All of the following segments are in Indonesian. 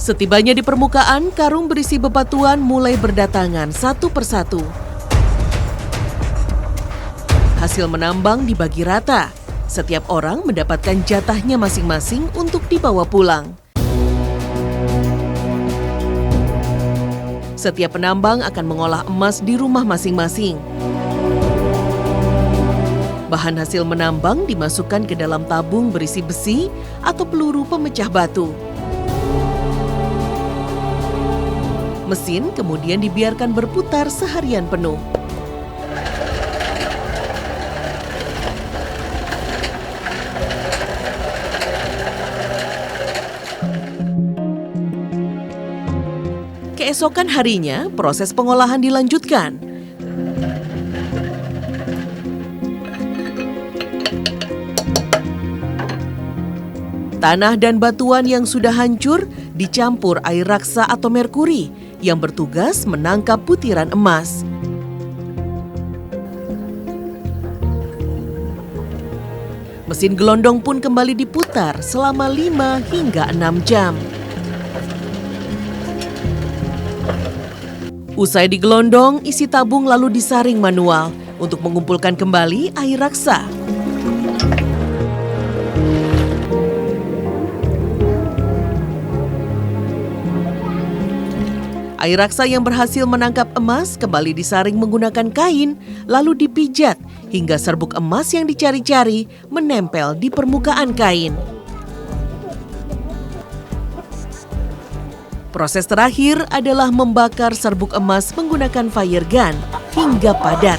Setibanya di permukaan, karung berisi bebatuan mulai berdatangan satu persatu. Hasil menambang dibagi rata. Setiap orang mendapatkan jatahnya masing-masing untuk dibawa pulang. Setiap penambang akan mengolah emas di rumah masing-masing. Bahan hasil menambang dimasukkan ke dalam tabung berisi besi atau peluru pemecah batu. Mesin kemudian dibiarkan berputar seharian penuh. Keesokan harinya, proses pengolahan dilanjutkan. Tanah dan batuan yang sudah hancur dicampur air raksa atau merkuri yang bertugas menangkap butiran emas. Mesin gelondong pun kembali diputar selama 5 hingga 6 jam. Usai digelondong, isi tabung lalu disaring manual untuk mengumpulkan kembali air raksa. Air raksa yang berhasil menangkap emas kembali disaring menggunakan kain, lalu dipijat hingga serbuk emas yang dicari-cari menempel di permukaan kain. Proses terakhir adalah membakar serbuk emas menggunakan fire gun hingga padat.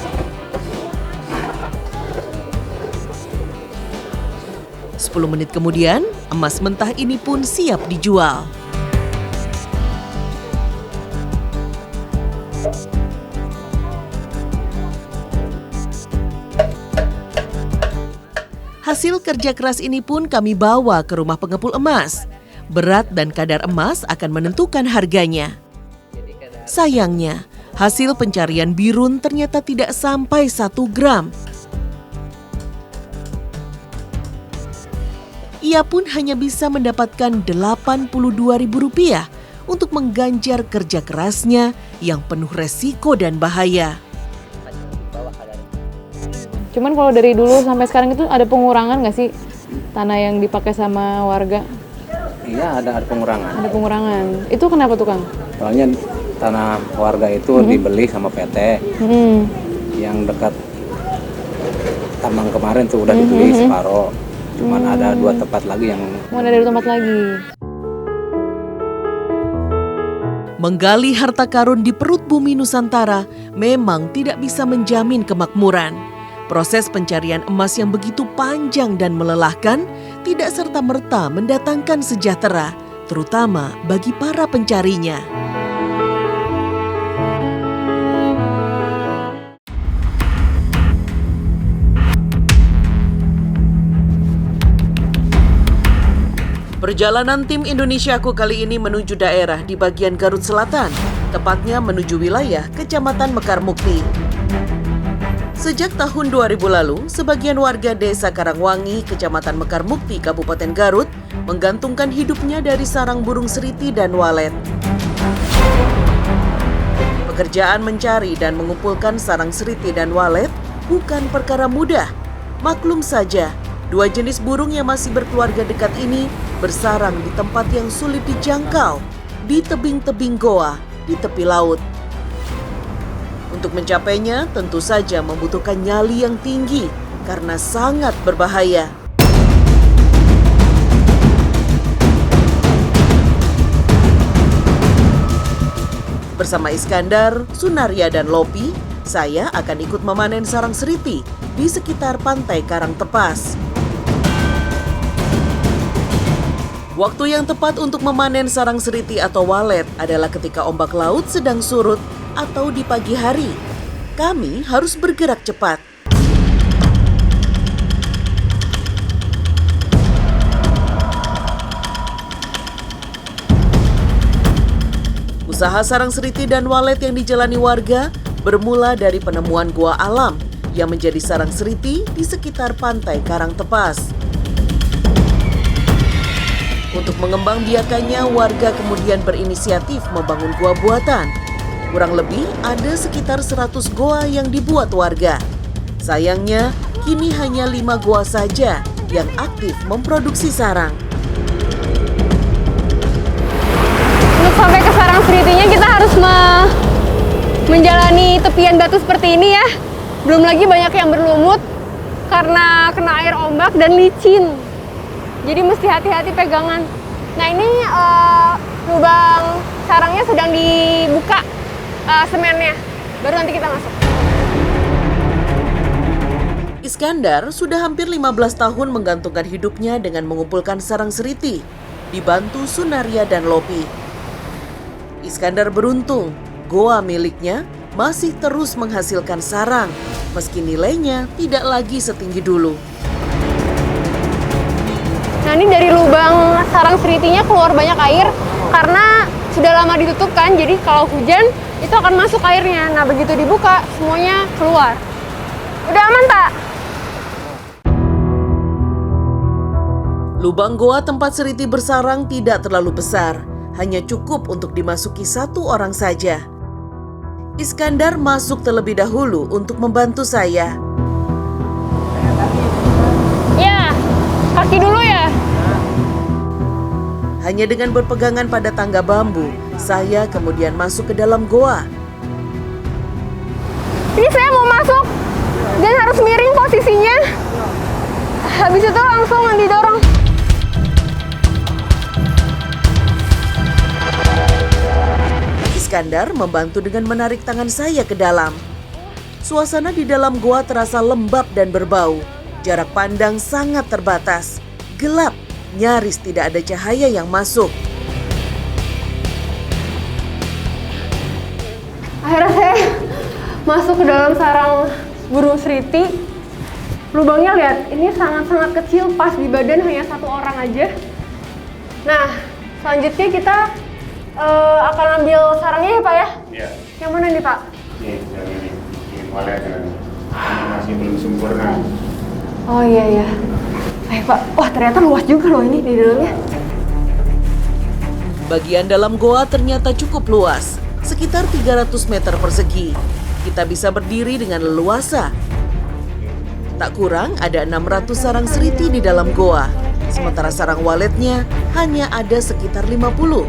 10 menit kemudian, emas mentah ini pun siap dijual. Hasil kerja keras ini pun kami bawa ke rumah pengepul emas. Berat dan kadar emas akan menentukan harganya. Sayangnya, hasil pencarian Birun ternyata tidak sampai 1 gram. Ia pun hanya bisa mendapatkan Rp82.000 untuk mengganjar kerja kerasnya yang penuh resiko dan bahaya. Cuman kalau dari dulu sampai sekarang itu ada pengurangan nggak sih tanah yang dipakai sama warga? Iya, ada pengurangan. Ada pengurangan. Itu kenapa tuh, Kang? Soalnya tanah warga itu dibeli sama PT. Yang dekat tambang kemarin tuh udah dibeli separoh. Cuman ada 2 tempat lagi yang... Ada 2 tempat lagi. Menggali harta karun di perut bumi Nusantara memang tidak bisa menjamin kemakmuran. Proses pencarian emas yang begitu panjang dan melelahkan tidak serta-merta mendatangkan sejahtera, terutama bagi para pencarinya. Perjalanan tim Indonesiaku kali ini menuju daerah di bagian Garut Selatan, tepatnya menuju wilayah Kecamatan Mekar Mukti. Sejak tahun 2000 lalu, sebagian warga Desa Karangwangi, Kecamatan Mekar Mukti, Kabupaten Garut, menggantungkan hidupnya dari sarang burung seriti dan walet. Pekerjaan mencari dan mengumpulkan sarang seriti dan walet bukan perkara mudah. Maklum saja, 2 jenis burung yang masih berkeluarga dekat ini bersarang di tempat yang sulit dijangkau, di tebing-tebing goa di tepi laut. Untuk mencapainya tentu saja membutuhkan nyali yang tinggi karena sangat berbahaya. Bersama Iskandar, Sunaria, dan Lopi, saya akan ikut memanen sarang seriti di sekitar pantai Karangtepas. Waktu yang tepat untuk memanen sarang seriti atau walet adalah ketika ombak laut sedang surut atau di pagi hari. Kami harus bergerak cepat. Usaha sarang seriti dan walet yang dijalani warga bermula dari penemuan gua alam yang menjadi sarang seriti di sekitar pantai Karangtepas. Untuk Untuk mengembangbiakannya, warga kemudian berinisiatif membangun goa buatan. Kurang lebih ada sekitar 100 goa yang dibuat warga. Sayangnya, kini hanya 5 goa saja yang aktif memproduksi sarang. Untuk sampai ke sarang seritinya kita harus menjalani tepian batu seperti ini ya. Belum lagi banyak yang berlumut karena kena air ombak dan licin. Jadi mesti hati-hati pegangan. Nah ini lubang sarangnya sedang dibuka semennya. Baru nanti kita masuk. Iskandar sudah hampir 15 tahun menggantungkan hidupnya dengan mengumpulkan sarang seriti, dibantu Sunaria dan Lopi. Iskandar beruntung, goa miliknya masih terus menghasilkan sarang, meski nilainya tidak lagi setinggi dulu. Nah ini dari lubang sarang seritinya keluar banyak air karena sudah lama ditutup kan, jadi kalau hujan itu akan masuk airnya. Nah begitu dibuka semuanya keluar. Udah aman Pak? Lubang goa tempat seriti bersarang tidak terlalu besar, hanya cukup untuk dimasuki 1 orang saja. Iskandar masuk terlebih dahulu untuk membantu saya. Ya, kaki dulu ya. Hanya dengan berpegangan pada tangga bambu, saya kemudian masuk ke dalam goa. Ini saya mau masuk dan harus miring posisinya. Habis itu langsung didorong. Iskandar membantu dengan menarik tangan saya ke dalam. Suasana di dalam goa terasa lembab dan berbau. Jarak pandang sangat terbatas. Gelap, nyaris tidak ada cahaya yang masuk. Akhirnya saya masuk ke dalam sarang burung seriti. Lubangnya lihat, ini sangat-sangat kecil, pas di badan hanya 1 orang aja. Nah, selanjutnya kita akan ambil sarangnya ya Pak ya? Iya. Yang mana nih Pak? Nih, yang ini walet ini masih belum sempurna. Oh iya. Ayo Pak, wah ternyata luas juga loh ini di dalamnya. Bagian dalam goa ternyata cukup luas, sekitar 300 meter persegi. Kita bisa berdiri dengan leluasa. Tak kurang ada 600 sarang seriti di dalam goa, sementara sarang waletnya hanya ada sekitar 50.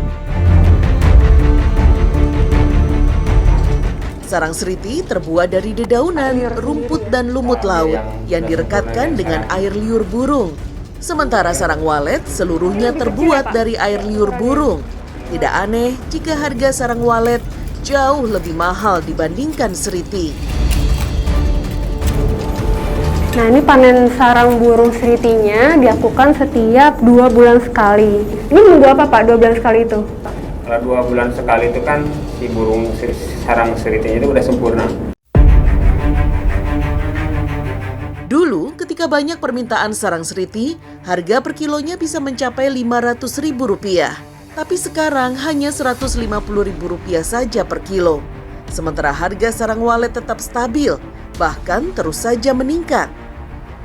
Sarang seriti terbuat dari dedaunan, rumput, dan lumut laut yang direkatkan dengan air liur burung. Sementara sarang walet seluruhnya terbuat dari air liur burung. Tidak aneh jika harga sarang walet jauh lebih mahal dibandingkan seriti. Nah ini panen sarang burung seritinya dilakukan setiap 2 bulan sekali. Ini nunggu apa Pak 2 bulan sekali itu? Kalau 2 bulan sekali itu kan si burung sarang seritinya itu udah sempurna. Dulu ketika banyak permintaan sarang seriti, harga per kilonya bisa mencapai Rp500.000. Tapi sekarang hanya Rp150.000 saja per kilo. Sementara harga sarang walet tetap stabil, bahkan terus saja meningkat.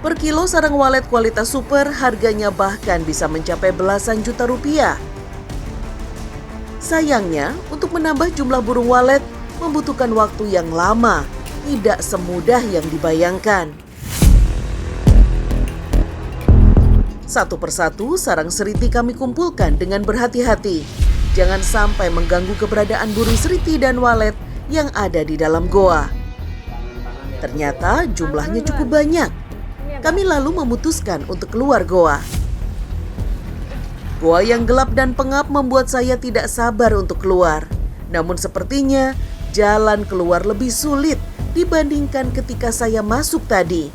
Per kilo sarang walet kualitas super harganya bahkan bisa mencapai belasan juta rupiah. Sayangnya, untuk menambah jumlah burung walet membutuhkan waktu yang lama, tidak semudah yang dibayangkan. Satu persatu sarang seriti kami kumpulkan dengan berhati-hati. Jangan sampai mengganggu keberadaan burung seriti dan walet yang ada di dalam goa. Ternyata jumlahnya cukup banyak. Kami lalu memutuskan untuk keluar goa. Goa yang gelap dan pengap membuat saya tidak sabar untuk keluar. Namun sepertinya jalan keluar lebih sulit dibandingkan ketika saya masuk tadi.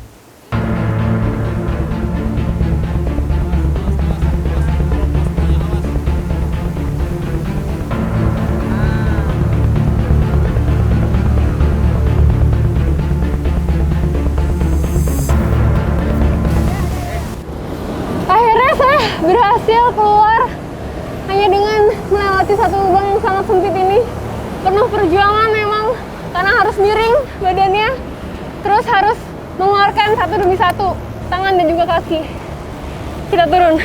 Berhasil keluar hanya dengan melewati satu lubang yang sangat sempit ini. Penuh perjuangan memang karena harus miring badannya, terus harus mengeluarkan satu demi satu tangan dan juga kaki. Kita turun.